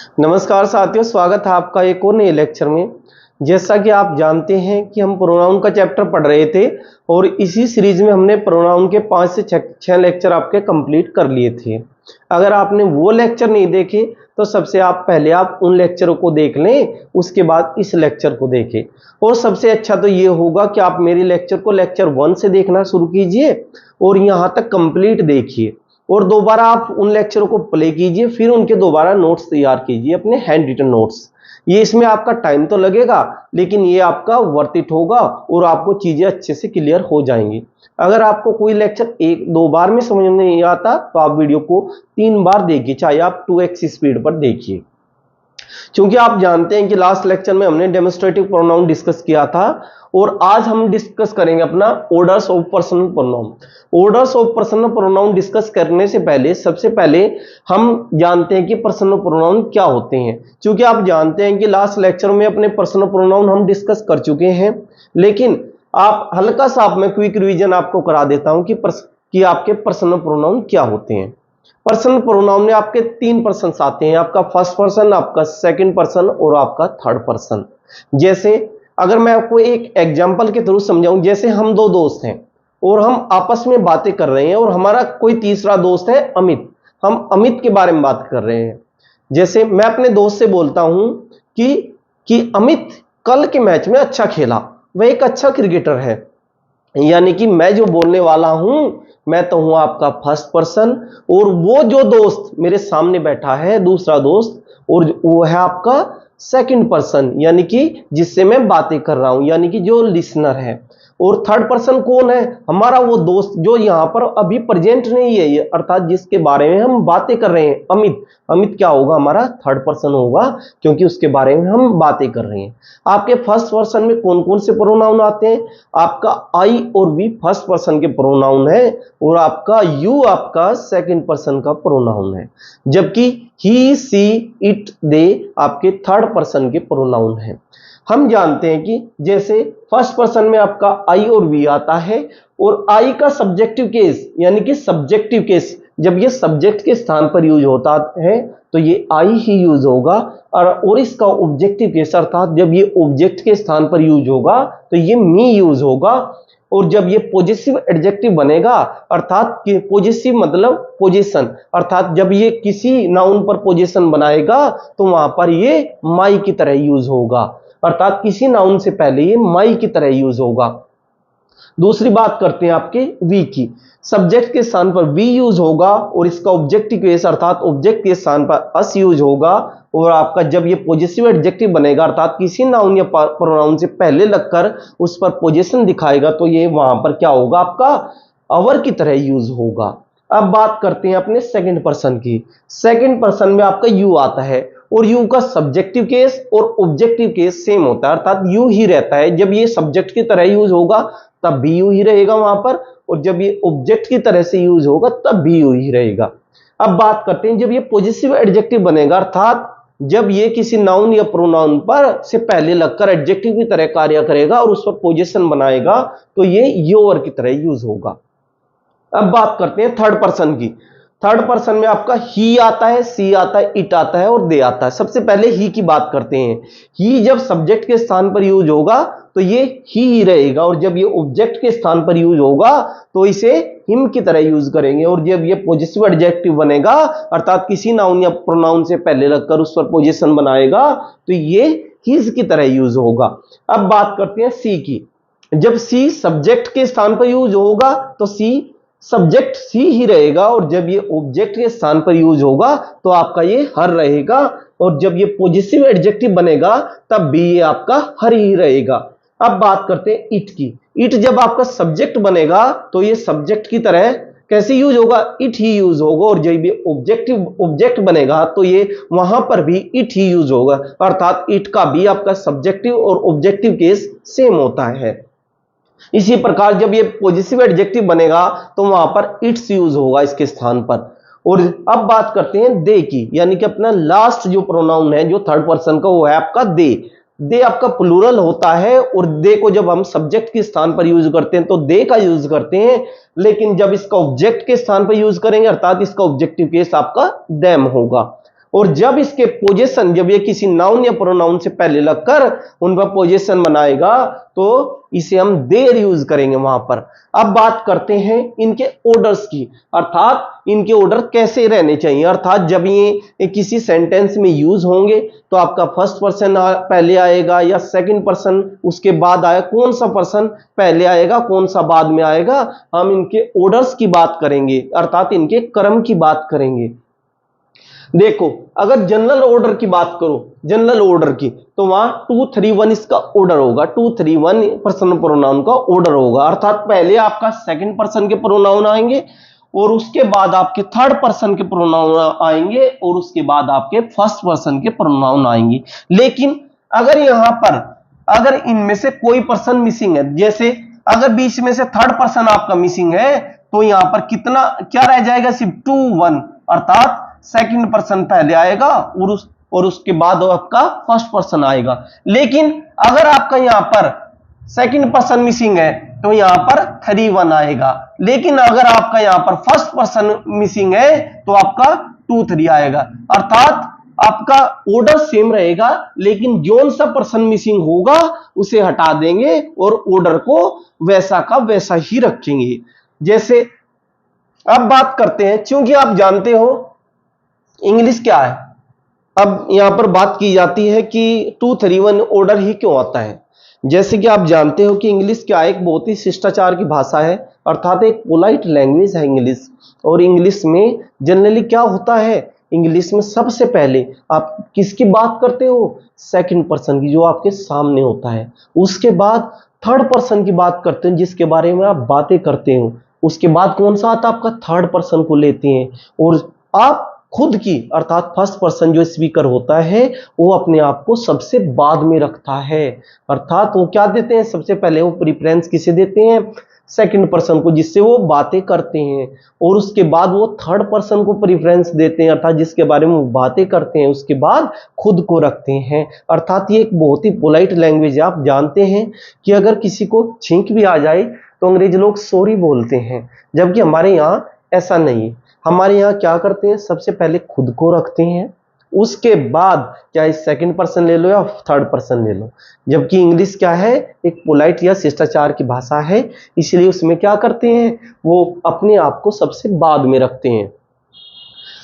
नमस्कार साथियों, स्वागत है आपका एक और नए लेक्चर में। जैसा कि आप जानते हैं कि हम प्रोनाउन का चैप्टर पढ़ रहे थे और इसी सीरीज में हमने प्रोनाउन के 5 से 6 लेक्चर आपके कंप्लीट कर लिए थे। अगर आपने वो लेक्चर नहीं देखे तो सबसे पहले आप उन लेक्चरों को देख लें, उसके बाद इस लेक्चर को देखें। और सबसे अच्छा तो ये होगा कि आप मेरे लेक्चर को लेक्चर 1 से देखना शुरू कीजिए और यहाँ तक कंप्लीट देखिए और दोबारा आप उन लेक्चरों को प्ले कीजिए, फिर उनके दोबारा नोट्स तैयार कीजिए, अपने हैंड रिटन नोट्स। ये इसमें आपका टाइम तो लगेगा, लेकिन ये आपका वर्थ इट होगा और आपको चीजें अच्छे से क्लियर हो जाएंगी। अगर आपको कोई लेक्चर एक दो बार में समझ में नहीं आता तो आप वीडियो को 3 बार देखिए, चाहे आप 2x स्पीड पर देखिए। क्योंकि आप जानते हैं कि लास्ट लेक्चर में हमने डेमोस्ट्रेटिव प्रोनाउन डिस्कस किया था और आज हम डिस्कस करेंगे अपना orders of personal pronoun. Orders of personal pronoun discuss करने से पहले सबसे पहले हम जानते हैं कि पर्सनल प्रोनाउन क्या होते हैं। क्योंकि आप जानते हैं कि लास्ट लेक्चर में अपने पर्सनल प्रोनाउन हम डिस्कस कर चुके हैं, लेकिन आप हल्का सा आप मैं क्विक रिवीजन आपको करा देता हूं कि आपके पर्सनल प्रोनाउन क्या होते हैं। पर्सनल प्रोनाउन में आपके 3 पर्सन आते हैं, आपका फर्स्ट पर्सन, आपका सेकंड पर्सन और आपका थर्ड पर्सन। जैसे अगर मैं आपको एक एग्जांपल के थ्रू समझाऊं, जैसे हम दो दोस्त हैं और हम आपस में बातें कर रहे हैं और हमारा कोई तीसरा दोस्त है अमित, हम अमित के बारे में बात कर रहे हैं। जैसे मैं अपने दोस्त से बोलता हूं कि अमित कल के मैच में अच्छा खेला, वह एक अच्छा क्रिकेटर है। यानी कि मैं जो बोलने वाला हूं मैं तो हूं आपका फर्स्ट पर्सन और वो जो दोस्त मेरे सामने बैठा है दूसरा दोस्त, और वो है आपका सेकंड पर्सन, यानी कि जिससे मैं बातें कर रहा हूं, यानी कि जो लिसनर है। और थर्ड पर्सन कौन है? हमारा वो दोस्त जो यहां पर अभी प्रेजेंट नहीं है, ये अर्थात जिसके बारे में हम बातें कर रहे हैं, अमित। अमित क्या होगा? हमारा थर्ड पर्सन होगा, क्योंकि उसके बारे में हम बातें कर रहे हैं। आपके फर्स्ट पर्सन में कौन कौन से प्रोनाउन आते हैं? आपका आई और वी फर्स्ट पर्सन के प्रोनाउन है और आपका यू आपका सेकंड पर्सन का प्रोनाउन है, जबकि ही, सी, इट, दे आपके थर्ड पर्सन के प्रोनाउन है। हम जानते हैं कि जैसे फर्स्ट पर्सन में आपका आई और वी आता है और आई का सब्जेक्टिव केस, यानी कि सब्जेक्टिव केस जब ये सब्जेक्ट के स्थान पर यूज होता है तो ये आई ही यूज होगा, और इसका ऑब्जेक्टिव केस अर्थात जब ये ऑब्जेक्ट के स्थान पर यूज होगा तो ये मी यूज होगा। और जब ये पॉजिटिव एडजेक्टिव बनेगा, अर्थात पॉजिटिव मतलब पोजीशन, अर्थात जब ये किसी नाउन पर पोजीशन बनाएगा तो वहां पर ये माई की तरह यूज होगा, अर्थात किसी नाउन से पहले ये माई की तरह यूज होगा। दूसरी बात करते हैं आपके वी की। सब्जेक्ट के स्थान पर वी यूज होगा और इसका ऑब्जेक्टिव केस अर्थात ऑब्जेक्ट के स्थान पर अस यूज होगा। और आपका जब ये पॉजिटिव एडजेक्टिव बनेगा, अर्थात किसी नाउन या प्रोनाउन से पहले लगकर उस पर पोजीशन दिखाएगा, तो ये वहां पर क्या होगा? आपका अवर की तरह यूज होगा। अब बात करते हैं अपने सेकंड पर्सन की। सेकंड पर्सन में आपका यू आता है और यू का सब्जेक्टिव केस और ऑब्जेक्टिव केस सेम होता है, अर्थात यू ही रहता है। जब ये सब्जेक्ट की तरह यूज होगा तब भी यू ही रहेगा वहां पर, और जब ये ऑब्जेक्ट की तरह से यूज होगा तब भी यू ही रहेगा। अब बात करते हैं जब ये पॉजिटिव एडजेक्टिव बनेगा, अर्थात जब ये किसी नाउन या प्रोनाउन पर से पहले लगकर एडजेक्टिव की तरह कार्य करेगा और उस पर पोजीशन बनाएगा, तो ये योर की तरह यूज होगा। अब बात करते हैं थर्ड पर्सन की। थर्ड पर्सन में आपका ही आता है, सी आता है, इट आता है और दे आता है। सबसे पहले ही की बात करते हैं। ही जब सब्जेक्ट के स्थान पर यूज होगा तो ये ही रहेगा, और जब ये ऑब्जेक्ट के स्थान पर यूज होगा तो इसे हिम की तरह यूज करेंगे। और जब ये पॉजिटिव एडजेक्टिव बनेगा, अर्थात किसी नाउन या प्रोनाउन से पहले लगकर उस पर पोजीशन बनाएगा, तो ये हिज की तरह यूज होगा। अब बात करते हैं सी की। जब सी सब्जेक्ट के स्थान पर यूज होगा तो सी सब्जेक्ट सी ही रहेगा, और जब ये ऑब्जेक्ट के स्थान पर यूज होगा तो आपका ये हर रहेगा, और जब ये पॉजिटिव एडजेक्टिव बनेगा तब भी ये आपका हर ही रहेगा। अब बात करते हैं इट की। इट जब आपका सब्जेक्ट बनेगा तो ये सब्जेक्ट की तरह कैसे यूज होगा? इट ही यूज होगा, और जब ये ऑब्जेक्ट बनेगा तो ये वहां पर भी इट ही यूज होगा, अर्थात इट का भी आपका सब्जेक्टिव और ऑब्जेक्टिव केस सेम होता है। इसी प्रकार जब ये पॉजिटिव एडजेक्टिव बनेगा तो वहां पर इट्स यूज होगा इसके स्थान पर। और अब बात करते हैं दे की, यानी कि अपना लास्ट जो प्रोनाउन है जो थर्ड पर्सन का, वो है आपका दे। दे आपका प्लूरल होता है, और दे को जब हम सब्जेक्ट के स्थान पर यूज करते हैं तो दे का यूज करते हैं, लेकिन जब इसका ऑब्जेक्ट के स्थान पर यूज करेंगे, अर्थात इसका ऑब्जेक्टिव केस आपका देम होगा। और जब इसके पोजीशन, जब ये किसी नाउन या प्रोनाउन से पहले लगकर उन पर पोजीशन बनाएगा तो इसे हम देयर यूज करेंगे वहां पर। अब बात करते हैं इनके ऑर्डर्स की, अर्थात इनके ऑर्डर कैसे रहने चाहिए, अर्थात जब ये किसी सेंटेंस में यूज होंगे तो आपका फर्स्ट पर्सन पहले आएगा या सेकंड पर्सन उसके बाद आएगा, कौन सा पर्सन पहले आएगा कौन सा बाद में आएगा, हम इनके ऑर्डर्स की बात करेंगे, अर्थात इनके क्रम की बात करेंगे। देखो अगर जनरल ऑर्डर की बात करो, जनरल ऑर्डर की, तो वहां 231 इसका ऑर्डर होगा, 231 पर्सन प्रोनाउन का ऑर्डर होगा, अर्थात पहले आपका सेकंड पर्सन के प्रोनाउन आएंगे और उसके बाद आपके थर्ड पर्सन के प्रोनाउन आएंगे और उसके बाद आपके फर्स्ट पर्सन के प्रोनाउन आएंगे। लेकिन अगर यहां पर अगर इनमें से कोई पर्सन मिसिंग है, जैसे अगर बीच में से थर्ड पर्सन आपका मिसिंग है तो यहां पर कितना क्या रह जाएगा, सिर्फ 2-1, अर्थात सेकंड पर्सन पहले आएगा और उसके बाद आपका फर्स्ट पर्सन आएगा। लेकिन अगर आपका यहां पर सेकंड पर्सन मिसिंग है तो यहां पर 3-1 आएगा, लेकिन अगर आपका यहां पर फर्स्ट पर्सन मिसिंग है तो आपका 2-3 आएगा, अर्थात आपका ऑर्डर सेम रहेगा लेकिन जोन सा पर्सन मिसिंग होगा उसे हटा देंगे और ऑर्डर को वैसा का वैसा ही रखेंगे। जैसे अब बात करते हैं, क्योंकि आप जानते हो इंग्लिश क्या है, अब यहां पर बात की जाती है कि 231 ऑर्डर ही क्यों आता है। जैसे कि आप जानते हो कि इंग्लिश क्या है, एक बहुत ही शिष्टाचार की भाषा है, अर्थात एक पोलाइट लैंग्वेज है इंग्लिश। और इंग्लिश में जनरली क्या होता है, इंग्लिश में सबसे पहले आप किसकी बात करते हो, सेकंड पर्सन की, जो आपके सामने होता है। उसके बाद थर्ड पर्सन की बात करते हैं जिसके बारे में आप बातें करते हो। उसके बाद कौन सा आता है, आपका थर्ड पर्सन को लेते हैं और आप खुद की, अर्थात फर्स्ट पर्सन जो स्पीकर होता है वो अपने आप को सबसे बाद में रखता है, अर्थात वो क्या देते हैं, सबसे पहले वो प्रेफरेंस किसे देते हैं, सेकंड पर्सन को, जिससे वो बातें करते हैं, और उसके बाद वो थर्ड पर्सन को प्रेफरेंस देते हैं, अर्थात जिसके बारे में वो बातें करते हैं, उसके बाद खुद को रखते हैं। अर्थात ये एक बहुत ही पोलाइट लैंग्वेज है। आप जानते हैं कि अगर किसी को छींक भी आ जाए तो अंग्रेज लोग सॉरी बोलते हैं, जबकि हमारे यहाँ ऐसा नहीं है। हमारे यहाँ क्या करते हैं, सबसे पहले खुद को रखते हैं, उसके बाद चाहे सेकंड पर्सन ले लो या थर्ड पर्सन ले लो। जबकि इंग्लिश क्या है, एक पोलाइट या शिष्टाचार की भाषा है, इसलिए उसमें क्या करते हैं, वो अपने आप को सबसे बाद में रखते हैं।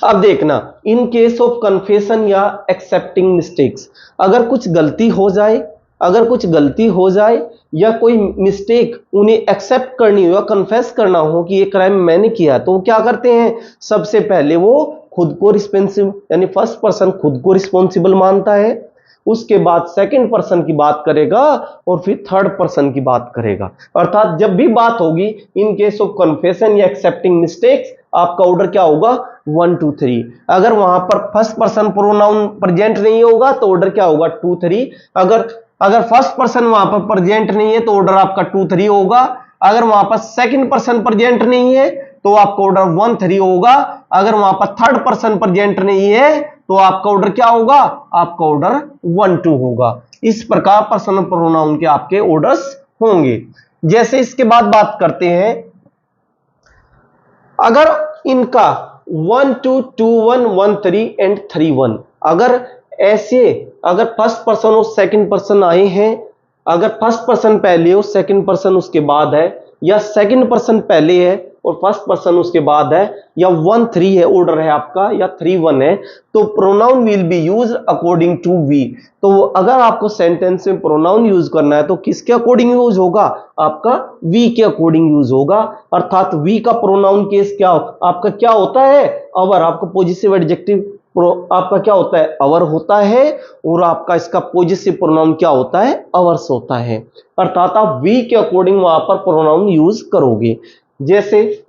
अब देखना, इन केस ऑफ कन्फेशन या एक्सेप्टिंग मिस्टेक्स, अगर कुछ गलती हो जाए, अगर कुछ गलती हो जाए या कोई मिस्टेक उन्हें एक्सेप्ट करनी हो या कन्फेस करना हो कि ये क्राइम मैंने किया, तो वो क्या करते हैं, सबसे पहले वो खुद को रिस्पॉन्सिबल, यानी फर्स्ट पर्सन खुद को रिस्पॉन्सिबल मानता है, उसके बाद सेकंड पर्सन की बात करेगा और फिर थर्ड पर्सन की बात करेगा। अर्थात जब भी बात होगी इन केस ऑफ कन्फेशन या एक्सेप्टिंग मिस्टेक्स, आपका ऑर्डर क्या होगा, 1 2 3। अगर वहां पर फर्स्ट पर्सन प्रोनाउन प्रेजेंट नहीं होगा तो ऑर्डर क्या होगा, 2 3। अगर फर्स्ट पर्सन वहां पर प्रेजेंट नहीं है तो ऑर्डर आपका 2 3 होगा। अगर वहां पर सेकंड पर्सन प्रेजेंट नहीं है तो आपका ऑर्डर 1 3 होगा। अगर वहां पर थर्ड पर्सन प्रेजेंट नहीं है तो आपका ऑर्डर क्या होगा, आपका ऑर्डर 1 2 होगा। इस प्रकार पर्सनल प्रोनाउन के आपके ऑर्डर्स होंगे। जैसे इसके बाद बात करते हैं, अगर इनका 1 2 2 1 1 3 एंड 3 1, अगर ऐसे अगर फर्स्ट पर्सन और सेकंड पर्सन आए हैं, अगर फर्स्ट पर्सन पहले हो सेकंड पर्सन उसके बाद है, या सेकंड पर्सन पहले है और फर्स्ट पर्सन उसके बाद है, या 1 3 है ऑर्डर है आपका, या 3 1 है, तो pronoun will be use according to we. तो अगर आपको सेंटेंस में प्रोनाउन यूज करना है तो किसके अकॉर्डिंग यूज होगा, आपका वी के अकॉर्डिंग यूज होगा। अर्थात वी का प्रोनाउन केस क्या आपका क्या होता है, अवर। आपका पॉजिटिव एडजेक्टिव आपका क्या होता है, अवर होता है, और आपका इसका पॉजिटिव प्रोनाउन क्या होता है, अवर्स होता है। अर्थात आप वी के अकॉर्डिंग वहां पर प्रोनाउन यूज करोगे। जैसे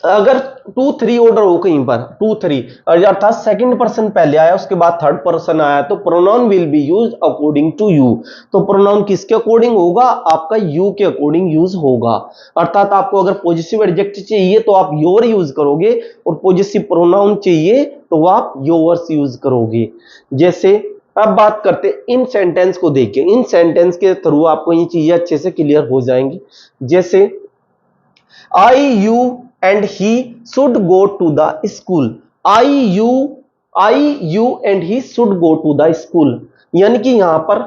अगर 2 3 ऑर्डर हो कहीं पर 2 3, अर्थात सेकंड पर्सन पहले आया उसके बाद थर्ड पर्सन आया, तो pronoun will be use according to you. तो प्रोनाउन किसके अकॉर्डिंग होगा, आपका यू के अकॉर्डिंग यूज होगा। अर्थात आपको अगर पॉजिटिव एडजेक्टिव चाहिए तो आप योर यूज करोगे, और पॉजिटिव प्रोनाउन चाहिए तो आप योर्स यूज करोगे। जैसे अब बात करते हैं इन सेंटेंस को देखिए, इन सेंटेंस के थ्रू आपको ये चीजें अच्छे से क्लियर हो जाएंगी। जैसे I, you and he should go to the school। I, you I you and he should go to the school, यानी कि यहां पर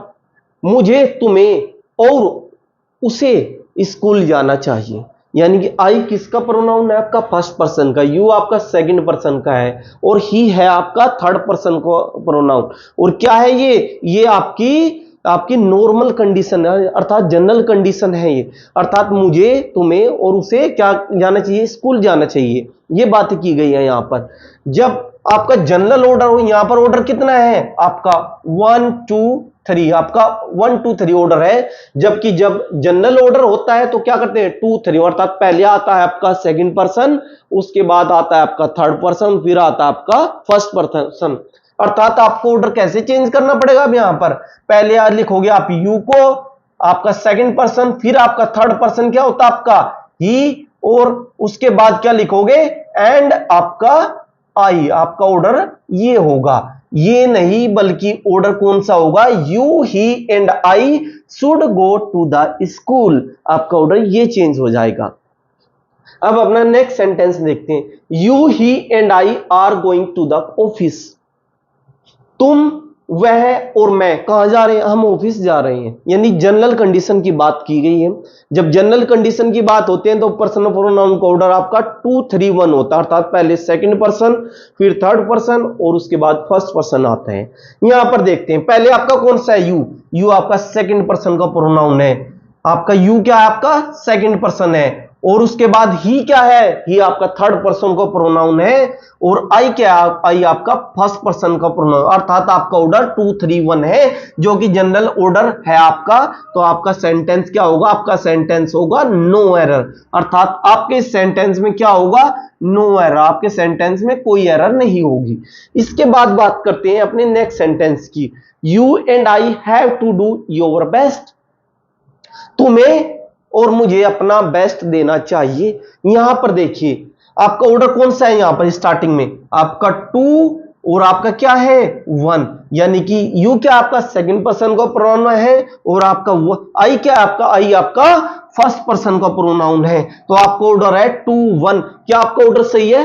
मुझे, तुम्हें और उसे स्कूल जाना चाहिए। यानी कि आई किसका प्रोनाउन है? आपका फर्स्ट पर्सन का, यू आपका सेकंड पर्सन का है, और ही है आपका थर्ड पर्सन को प्रोनाउन। और क्या है ये आपकी आपकी नॉर्मल कंडीशन है, अर्थात जनरल कंडीशन है ये, अर्थात मुझे, तुम्हें और उसे क्या जाना चाहिए? स्कूल जाना चाहिए। ये बात की गई है यहां पर। जब आपका जनरल ऑर्डर हो, यहां पर ऑर्डर कितना है आपका? 1 2 3, आपका 1 2 3 ऑर्डर है। जबकि जब जनरल ऑर्डर होता है तो क्या करते हैं? 2 3, अर्थात पहले आता है आपका सेकंड पर्सन, उसके बाद आता है आपका थर्ड पर्सन, फिर आता है आपका फर्स्ट पर्सन। अर्थात आपको ऑर्डर कैसे चेंज करना पड़ेगा? अब यहां पर पहले यार लिखोगे आप यू को, आपका सेकंड पर्सन, फिर आपका थर्ड पर्सन क्या होता है? आपका ही, और उसके बाद क्या लिखोगे? एंड आपका आई। आपका ऑर्डर ये होगा, ये नहीं बल्कि ऑर्डर कौन सा होगा? You he and I should go to the school. आपका ऑर्डर ये चेंज हो जाएगा। अब अपना नेक्स्ट सेंटेंस देखते हैं। You he and I are going to the office. तुम, वह और मैं कहां जा रहे हैं? हम ऑफिस जा रहे हैं। यानी जनरल कंडीशन की बात की गई है। जब जनरल कंडीशन की बात होती है तो पर्सनल प्रोनाउन का ऑर्डर आपका 2 3 1 होता है, अर्थात पहले सेकंड पर्सन, फिर थर्ड पर्सन, और उसके बाद फर्स्ट पर्सन आता है। यहां पर देखते हैं, पहले आपका कौन सा है? यू। यू आपका सेकंड पर्सन का प्रोनाउन है। आपका यू क्या है? आपका सेकंड पर्सन है। और उसके बाद ही क्या है? ही आपका थर्ड पर्सन का प्रोनाउन है। और आई क्या है? आई आपका फर्स्ट पर्सन का प्रोनाउन, अर्थात आपका ऑर्डर 2 3 1 है, जो कि जनरल ऑर्डर है आपका। तो आपका सेंटेंस क्या होगा? आपका सेंटेंस होगा नो एरर, अर्थात आपके सेंटेंस में क्या होगा? No error. आपके सेंटेंस में कोई एरर नहीं होगी। इसके बाद बात करते हैं अपने नेक्स्ट सेंटेंस की। You and I have to do your best. तुम्हें और मुझे अपना बेस्ट देना चाहिए। यहां पर देखिए आपका ऑर्डर कौन सा है? यहां पर स्टार्टिंग में आपका 2 और आपका क्या है? 1, यानी कि यू क्या आपका सेकंड पर्सन का प्रोनाउन है, और आपका आई क्या आपका? आई आपका फर्स्ट पर्सन का प्रोनाउन है। तो आपका ऑर्डर है 2 1। क्या आपका ऑर्डर सही है?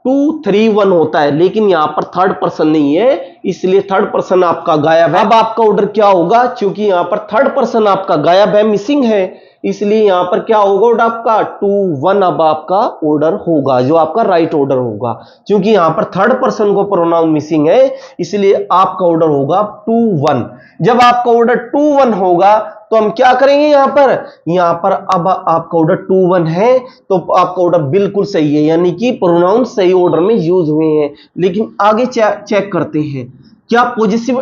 2 3 1 होता है, लेकिन यहां पर थर्ड पर्सन नहीं है, इसलिए थर्ड पर्सन आपका गायब है। अब आपका ऑर्डर क्या होगा? क्योंकि यहां पर थर्ड पर्सन आपका गायब है, मिसिंग है, इसलिए यहां पर क्या होगा? ऑर्डर आपका 2 1 अब आपका ऑर्डर होगा, जो आपका राइट ऑर्डर होगा। क्योंकि यहां पर थर्ड पर्सन को प्रोनाउन मिसिंग है, इसलिए आपका ऑर्डर होगा 2 1। जब आपका ऑर्डर 2 1 होगा तो हम क्या करेंगे? यहां पर अब आपका ऑर्डर 2 1 है, तो आपका ऑर्डर बिल्कुल सही है, यानी कि प्रोनाउन सही ऑर्डर में यूज हुए हैं। लेकिन आगे चेक करते हैं, क्या पॉजिटिव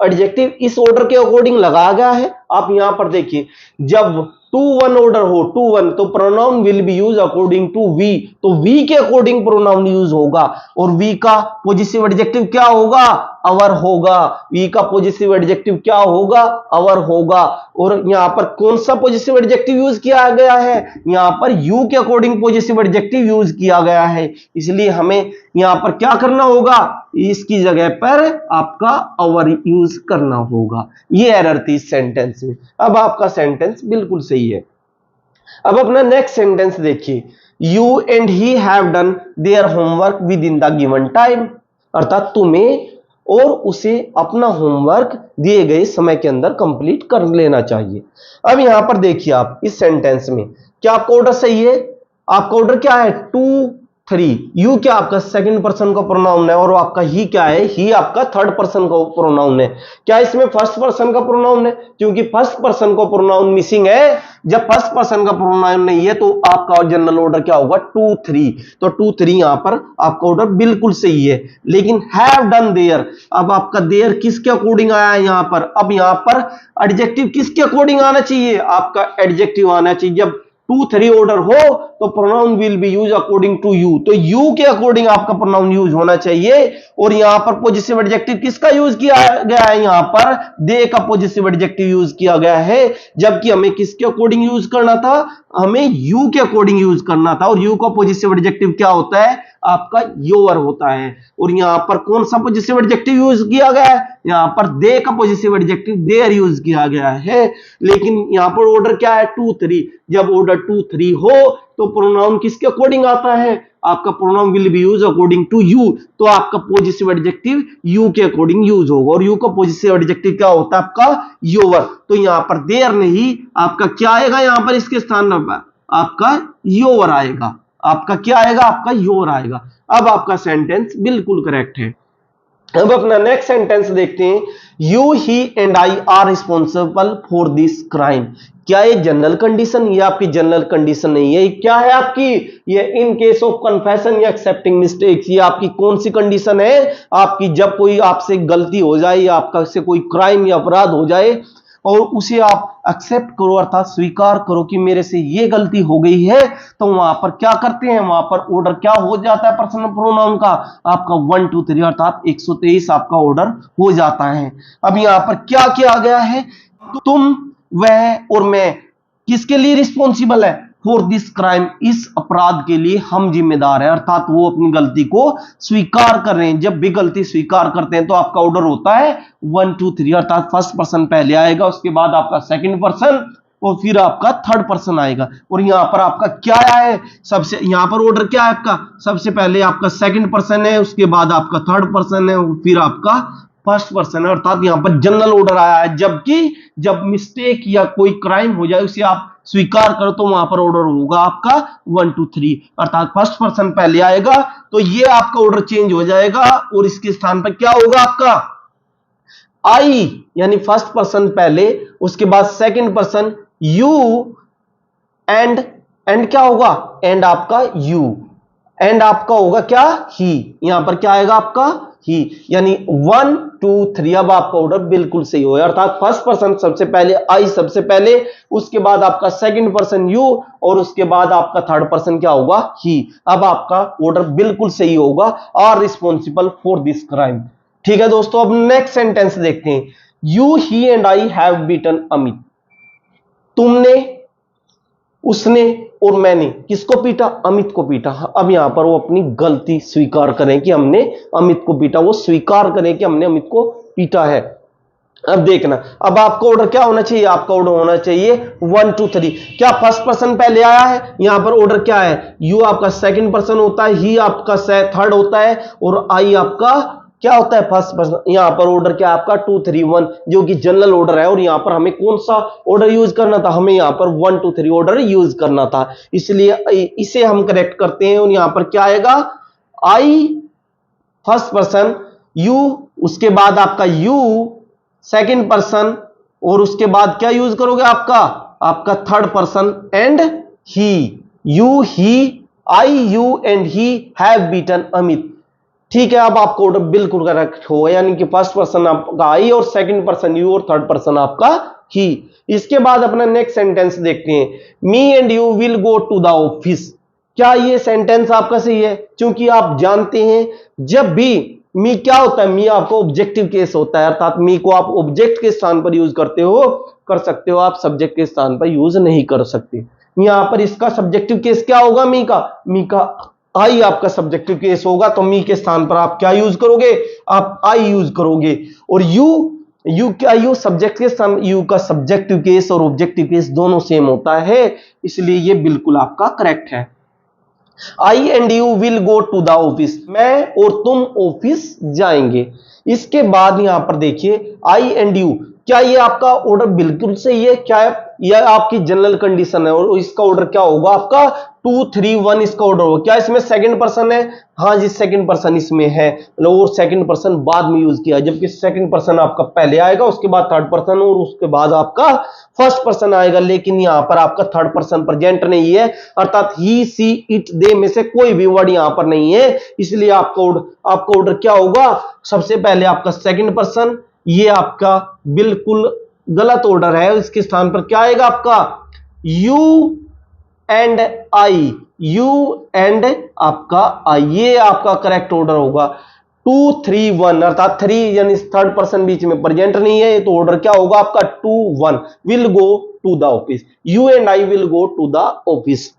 एडजेक्टिव इस ऑर्डर के अकॉर्डिंग लगाया गया है? आप यहां पर देखिए, जब 2 1 ऑर्डर हो, 2 1, तो pronoun will be use according to we, तो वी के अकॉर्डिंग प्रोनाउन यूज होगा। और वी का पॉजिटिव एडजेक्टिव क्या होगा? अवर होगा। वी का पॉजिटिव एडजेक्टिव क्या होगा? अवर होगा। और यहां पर कौन सा पॉजिटिव एडजेक्टिव यूज किया गया है? यहां पर यू के अकॉर्डिंग पॉजिटिव एडजेक्टिव यूज किया गया है, इसलिए हमें यहां पर क्या करना होगा? इसकी जगह पर आपका अवर यूज करना होगा। ये एरर थी इस सेंटेंस में। अब आपका सेंटेंस बिल्कुल सही है। अब अपना नेक्स्ट सेंटेंस देखिए। You and he have done their homework with in the given time, अर्थात तुम्हें और उसे अपना होमवर्क दिए गए समय के अंदर कंप्लीट कर लेना चाहिए। अब यहां पर देखिए आप इस सेंटेंस में क्या आपका ऑर्डर सही है? आपका ऑर्डर क्या है? 2 3। यू क्या आपका सेकंड पर्सन का प्रोनाउन है, और आपका ही क्या है? ही आपका थर्ड पर्सन का प्रोनाउन है। क्या इसमें फर्स्ट पर्सन का प्रोनाउन है? क्योंकि फर्स्ट पर्सन का प्रोनाउन मिसिंग है। जब फर्स्ट पर्सन का प्रोनाउन नहीं है तो आपका जनरल ऑर्डर क्या होगा? 2 3। तो 2 3 यहां पर आपका ऑर्डर बिल्कुल सही है। लेकिन हैव डन देयर, अब आपका देयर किसके अकॉर्डिंग आया है यहां पर? अब यहां पर एडजेक्टिव किसके अकॉर्डिंग आना चाहिए? आपका एडजेक्टिव आना चाहिए। जब 2 3 ऑर्डर हो तो pronoun will be use according to you, तो यू के अकॉर्डिंग आपका प्रोनाउन यूज होना चाहिए। और यहां पर पॉजिटिव एडजेक्टिव किसका यूज किया गया है? यहां पर दे का पॉजिटिव एडजेक्टिव यूज किया गया है, जबकि हमें किसके अकॉर्डिंग यूज करना था? हमें यू के अकॉर्डिंग यूज करना था। और यू का पॉजिटिव एडजेक्टिव क्या होता है? आपका योर होता है। और यहां पर कौन सा पॉजिटिव एडजेक्टिव यूज किया गया है? यहां पर दे का पॉजिटिव एडजेक्टिव देयर यूज किया गया है। लेकिन यहां पर ऑर्डर क्या है? 2 3। जब ऑर्डर 2 3 हो तो प्रोनाउन किसके अकॉर्डिंग आता है? आपका pronoun will be use according to you, तो आपका पॉजिटिव एडजेक्टिव यू के अकॉर्डिंग यूज होगा, और यू का पॉजिटिव एडजेक्टिव क्या होता है आपका योर। तो यहां पर देयर नहीं, आपका क्या आएगा यहां पर इसके स्थान पर आपका योर आएगा, आपका क्या आएगा, आपका योर आएगा। अब आपका सेंटेंस बिल्कुल करेक्ट है। अब अपना नेक्स्ट सेंटेंस देखते हैं, you he and I are responsible for this crime. क्या ये जनरल कंडीशन? ये आपकी जनरल कंडीशन नहीं है, ये क्या है आपकी, ये इन केस ऑफ कन्फेशन या एक्सेप्टिंग मिस्टेक्स। ये आपकी कौन सी कंडीशन है आपकी, जब कोई आपसे गलती हो जाए या आपका से कोई क्राइम या अपराध हो जाए और उसे आप एक्सेप्ट करो, अर्थात स्वीकार करो कि मेरे से ये गलती हो गई है, तो वहां पर क्या करते हैं, वहां पर ऑर्डर क्या हो जाता है पर्सनल प्रोनाउन का, आपका 1 2 3 अर्थात 123 आपका ऑर्डर हो जाता है। अब यहां पर क्या किया गया है, तुम, वह और मैं किसके लिए रिस्पॉन्सिबल है, फॉर दिस क्राइम, इस अपराध के लिए हम जिम्मेदार हैं, अर्थात वो अपनी गलती को स्वीकार कर रहे हैं। जब भी गलती स्वीकार करते हैं तो आपका ऑर्डर होता है 1 2 3, अर्थात फर्स्ट पर्सन पहले आएगा, उसके बाद आपका सेकंड पर्सन और फिर आपका थर्ड पर्सन आएगा। और यहां पर आपका क्या है, सबसे यहां पर ऑर्डर क्या है आपका, सबसे पहले आपका सेकंड पर्सन है, उसके बाद आपका थर्ड पर्सन है और फिर आपका फर्स्ट पर्सन है, अर्थात यहां पर जनरल ऑर्डर आया है। जबकि जब मिस्टेक या कोई क्राइम हो जाए उसे आप स्वीकार करो तो वहां पर ऑर्डर होगा आपका 1 2 3, अर्थात फर्स्ट पर्सन पहले आएगा, तो ये आपका ऑर्डर चेंज हो जाएगा और इसके स्थान पर क्या होगा आपका आई, यानी फर्स्ट पर्सन पहले, उसके बाद सेकंड पर्सन यू एंड क्या होगा, एंड आपका यू, एंड आपका होगा क्या, ही। यहां पर क्या आएगा आपका ही, यानी 1 2 3। अब आपका ऑर्डर बिल्कुल सही हो, अर्थात फर्स्ट पर्सन सबसे पहले आई, सबसे पहले, उसके बाद आपका सेकंड पर्सन यू और उसके बाद आपका थर्ड पर्सन क्या होगा, ही। अब आपका ऑर्डर बिल्कुल सही होगा, are responsible for this crime. ठीक है दोस्तों, अब नेक्स्ट सेंटेंस देखते हैं, you he and I have beaten Amit. तुमने, उसने और मैंने किसको पीटा, अमित को पीटा। अब यहां पर वो अपनी गलती स्वीकार करें कि हमने अमित को पीटा, वो स्वीकार करें कि हमने अमित को पीटा है। अब देखना, अब आपका ऑर्डर क्या होना चाहिए, आपका ऑर्डर होना चाहिए 1 2 3। क्या फर्स्ट पर्सन पहले आया है, यहां पर ऑर्डर क्या है, यू आपका सेकंड पर्सन होता है, ही आपका थर्ड होता है और आई आपका क्या होता है, फर्स्ट पर्सन। यहां पर ऑर्डर क्या आपका 2 3 1, जो कि जनरल ऑर्डर है, और यहां पर हमें कौन सा ऑर्डर यूज करना था, हमें यहां पर 1 2 3 ऑर्डर यूज करना था, इसलिए इसे हम करेक्ट करते हैं। और यहां पर क्या आएगा, आई फर्स्ट पर्सन, यू उसके बाद आपका यू सेकंड पर्सन और उसके बाद क्या यूज करोगे आपका third person and he. You he, I you and he have beaten Amit. ठीक है, अब आपका ऑर्डर बिल्कुल करेक्ट होगा, यानी कि फर्स्ट पर्सन आपका आई और सेकंड पर्सन यू और थर्ड पर्सन आपका ही। इसके बाद अपना नेक्स्ट सेंटेंस देखते हैं, me and you will go to the office. क्या ये सेंटेंस आपका सही है, क्योंकि आप जानते हैं जब भी मी क्या होता है, मी आपका ऑब्जेक्टिव केस होता है, अर्थात मी को आप ऑब्जेक्ट के स्थान पर यूज कर सकते हो, आप सब्जेक्ट के स्थान पर यूज नहीं कर सकते। यहां पर इसका सब्जेक्टिव केस क्या होगा, मी का आई आपका सब्जेक्टिव केस होगा, तो मी के स्थान पर आप क्या यूज करोगे, आप आई यूज करोगे। और यू क्या, यू सब्जेक्ट के स्थान, यू का सब्जेक्टिव केस और ऑब्जेक्टिव केस दोनों सेम होता है, इसलिए ये बिल्कुल आपका करेक्ट है। I and you will go to the office, मैं और तुम ऑफिस जाएंगे। इसके बाद यहां पर देखिए आई एंड यू, क्या ये आपका ऑर्डर बिल्कुल सही है, क्या यह आपकी जनरल कंडीशन है, और इसका ऑर्डर क्या होगा आपका 2 3 1 इसका ऑर्डर होगा। क्या इसमें सेकंड पर्सन है, हाँ जी सेकंड पर्सन इसमें है, और सेकंड पर्सन बाद में यूज किया, जबकि सेकंड पर्सन आपका पहले आएगा, उसके बाद थर्ड पर्सन और उसके बाद आपका फर्स्ट पर्सन आएगा। लेकिन यहां पर आपका थर्ड पर्सन प्रेजेंट नहीं है, अर्थात ही सी इट दे में से कोई भी वर्ड यहां पर नहीं है, इसलिए आपका ऑर्डर क्या होगा, सबसे पहले आपका सेकंड पर्सन, ये आपका बिल्कुल गलत ऑर्डर है, इसके स्थान पर क्या आएगा आपका you and I, you and आपका आई, ये आपका करेक्ट ऑर्डर होगा। 2 3 1 अर्थात 3 यानी थर्ड पर्सन बीच में प्रेजेंट नहीं है, तो ऑर्डर क्या होगा आपका 2 1 will go to the office, you and I will go to the office.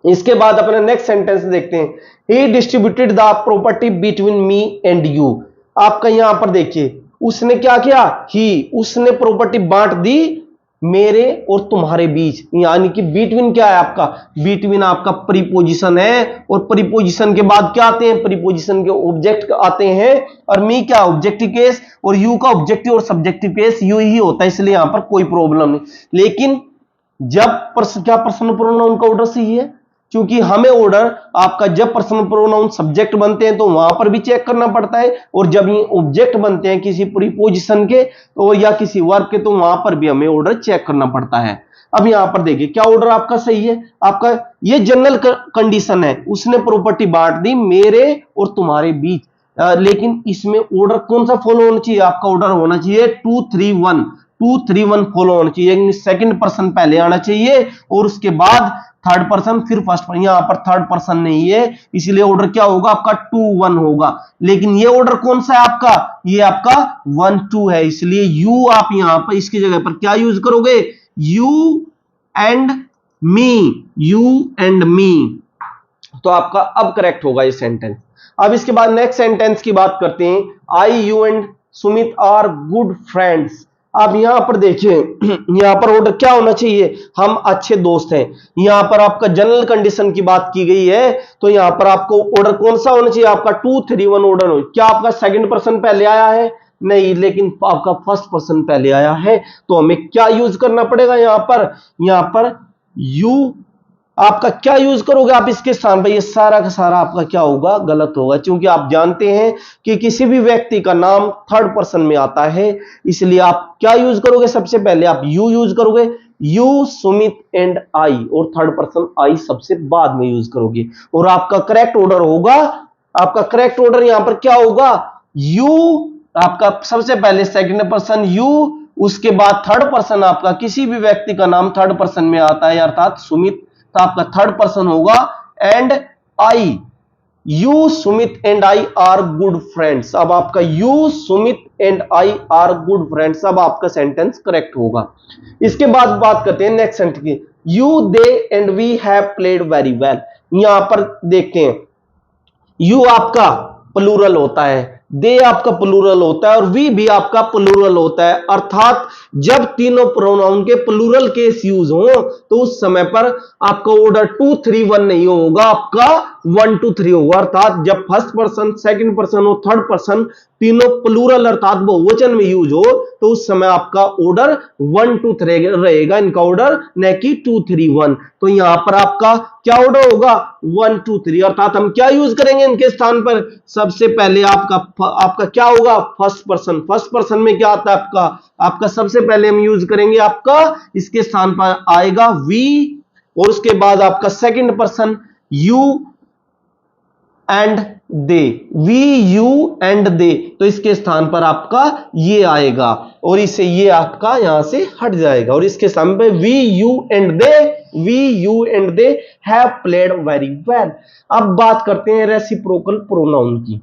इसके बाद अपने नेक्स्ट सेंटेंस देखते हैं, he distributed the property between me and you. आपका यहां पर देखिए उसने क्या किया, ही उसने प्रॉपर्टी बांट दी मेरे और तुम्हारे बीच, यानी कि बिटवीन क्या है आपका, बिटवीन आपका प्रीपोजिशन है, और प्रीपोजिशन के बाद क्या आते हैं, प्रीपोजिशन के ऑब्जेक्ट आते हैं, और मी क्या ऑब्जेक्टिव केस, और यू का ऑब्जेक्टिव और सब्जेक्टिव केस यू ही होता है, इसलिए यहां पर कोई प्रॉब्लम नहीं। लेकिन जब क्या पर्सनल प्रोनाउन का ऑर्डर सही है, क्योंकि हमें ऑर्डर आपका जब पर्सनल प्रोनाउन सब्जेक्ट बनते हैं तो वहां पर भी चेक करना पड़ता है, और जब ये ऑब्जेक्ट बनते हैं किसी प्रीपोजिशन के तो या किसी वर्ब के तो वहां पर भी हमें ऑर्डर चेक करना पड़ता है। अब यहां पर देखिए क्या ऑर्डर आपका सही है, आपका ये जनरल कंडीशन है, उसने प्रॉपर्टी बांट दी मेरे और तुम्हारे बीच, लेकिन इसमें ऑर्डर कौन सा फॉलो होना चाहिए, आपका ऑर्डर होना चाहिए 2-3-1, 2-3-1 फॉलो होना चाहिए, सेकंड पर्सन पहले आना चाहिए और उसके बाद थर्ड पर्सन फिर फर्स्ट पर्सन। यहां पर थर्ड पर्सन नहीं है, इसलिए ऑर्डर क्या होगा आपका 2-1 होगा। लेकिन ये ऑर्डर कौन सा है आपका, ये आपका 1-2 है, इसलिए यू आप यहां पर इसकी जगह पर क्या यूज करोगे, you and me, you and me, तो आपका अब करेक्ट होगा ये सेंटेंस। अब इसके बाद नेक्स्ट सेंटेंस की बात करते हैं, I you and Sumit are good friends. अब यहां पर देखिए यहां पर ऑर्डर क्या होना चाहिए, हम अच्छे दोस्त हैं। यहां पर आपका जनरल कंडीशन की बात की गई है, तो यहां पर आपको ऑर्डर कौन सा होना चाहिए, आपका 2-3-1 ऑर्डर हो। क्या आपका सेकंड पर्सन पहले आया है, नहीं, लेकिन आपका फर्स्ट पर्सन पहले आया है, तो हमें क्या यूज करना पड़ेगा यहां पर यू आपका क्या यूज करोगे आप इसके स्थान पर, ये सारा का सारा आपका क्या होगा, गलत होगा, क्योंकि आप जानते हैं कि किसी भी व्यक्ति का नाम थर्ड पर्सन में आता है, इसलिए आप क्या यूज करोगे, सबसे पहले आप यू यूज करोगे, यू सुमित एंड आई, और थर्ड पर्सन आई सबसे बाद में यूज करोगे, और आपका करेक्ट ऑर्डर होगा, आपका करेक्ट ऑर्डर यहां पर क्या होगा, यू आपका सबसे पहले सेकंड पर्सन यू, उसके बाद थर्ड पर्सन आपका किसी भी व्यक्ति का नाम थर्ड पर्सन में आता है अर्थात सुमित, तो आपका थर्ड पर्सन होगा and I, you Sumit and I are good friends. अब आपका you Sumit and I are good friends, अब आपका सेंटेंस करेक्ट होगा। इसके बाद बात करते हैं नेक्स्ट सेंटेंस की, you they and we have played very well. यहां पर देखते हैं यू आपका प्लूरल होता है, दे आपका प्लूरल होता है, और वी भी आपका प्लूरल होता है, अर्थात जब तीनों प्रोनाउन के प्लूरल केस यूज हो तो उस समय पर आपका ऑर्डर 2-3-1 नहीं होगा, आपका 1-2-3 होगा, अर्थात जब फर्स्ट पर्सन सेकंड पर्सन और थर्ड पर्सन तीनों प्लूरल अर्थात बहुवचन में यूज हो तो उस समय आपका ऑर्डर 1-2-3 रहेगा, इनका ऑर्डर न कि 2-3-1। तो यहां पर आपका क्या ऑर्डर होगा 1-2-3, अर्थात हम क्या यूज करेंगे इनके स्थान पर, सबसे पहले आपका क्या होगा फर्स्ट पर्सन, फर्स्ट पर्सन में क्या आता है आपका सबसे पहले हम यूज करेंगे आपका इसके स्थान पर आएगा वी, और उसके बाद आपका second person you and they, we you and they, तो इसके स्थान पर आपका ये आएगा और इससे ये आपका यहां से हट जाएगा, और इसके स्थान पर we you and they have played very well. अब बात करते हैं रेसिप्रोकल प्रोनाउन की।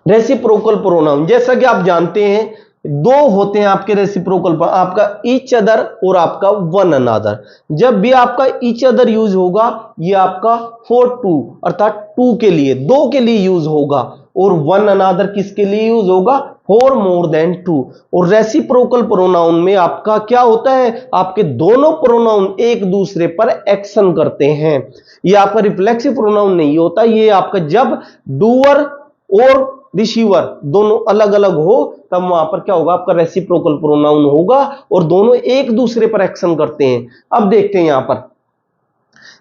रेसिप्रोकल प्रोनाउन जैसा कि आप जानते हैं दो होते हैं आपके रेसिप्रोकल, आपका ईच अदर और आपका वन अनदर। जब भी आपका ईच अदर यूज होगा ये आपका फॉर टू अर्थात टू के लिए, दो के लिए यूज होगा, और वन अनदर किसके लिए यूज होगा, फॉर मोर देन टू। और रेसिप्रोकल प्रोनाउन में आपका क्या होता है, आपके दोनों प्रोनाउन एक दूसरे पर एक्शन करते हैं। ये आपका रिफ्लेक्सिव प्रोनाउन नहीं होता, ये आपका जब डूअर और रिसीवर दोनों अलग अलग हो तब वहां पर क्या होगा, आपका रेसिप्रोकल प्रोनाउन होगा और दोनों एक दूसरे पर एक्शन करते हैं। अब देखते हैं यहां पर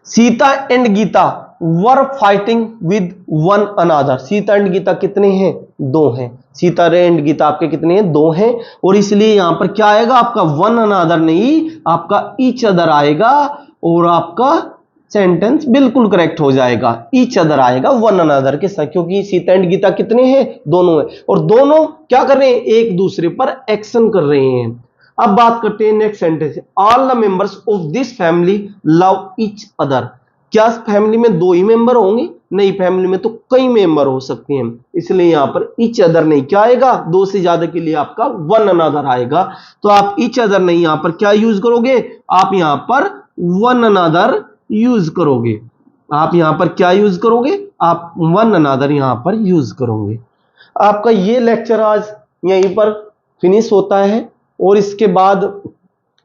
Sita and Gita were fighting with one another. Sita and Gita कितने हैं, दो हैं। सीता एंड गीता आपके कितने हैं, दो हैं, और इसलिए यहां पर क्या आएगा आपका वन अनदर नहीं, आपका ईच अदर आएगा, और आपका सेंटेंस बिल्कुल करेक्ट हो जाएगा, ईच अदर आएगा वन अनदर के साथ, क्योंकि सीता एंड गीता कितने हैं, दोनों हैं, और दोनों क्या कर रहे हैं, एक दूसरे पर एक्शन कर रहे हैं। अब बात करते हैं next sentence, all the members of this family love each other. क्या फैमिली में दो ही मेंबर होंगे, नहीं, फैमिली में तो कई मेंबर हो सकते हैं, इसलिए यहां पर ईच अदर नहीं, क्या आएगा, दो से ज्यादा के लिए आपका वन अनदर आएगा। तो आप ईच अदर नहीं, यहां पर क्या यूज करोगे, आप यहां पर वन अनदर यूज करोगे। आप यहां पर क्या यूज करोगे, आप वन अनदर यहां पर यूज करोगे। आपका ये लेक्चर आज यहीं पर फिनिश होता है, और इसके बाद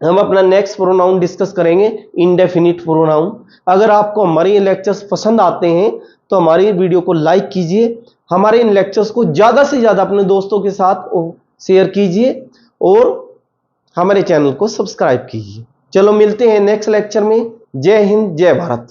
हम अपना नेक्स्ट प्रोनाउन डिस्कस करेंगे इंडेफिनिट प्रोनाउन। अगर आपको हमारे ये लेक्चर्स पसंद आते हैं तो हमारी वीडियो को लाइक कीजिए, हमारे इन लेक्चर्स को ज़्यादा से ज़्यादा अपने दोस्तों के साथ शेयर कीजिए और हमारे चैनल को सब्सक्राइब कीजिए। चलो मिलते हैं नेक्स्ट लेक्चर में। जय हिंद, जय भारत।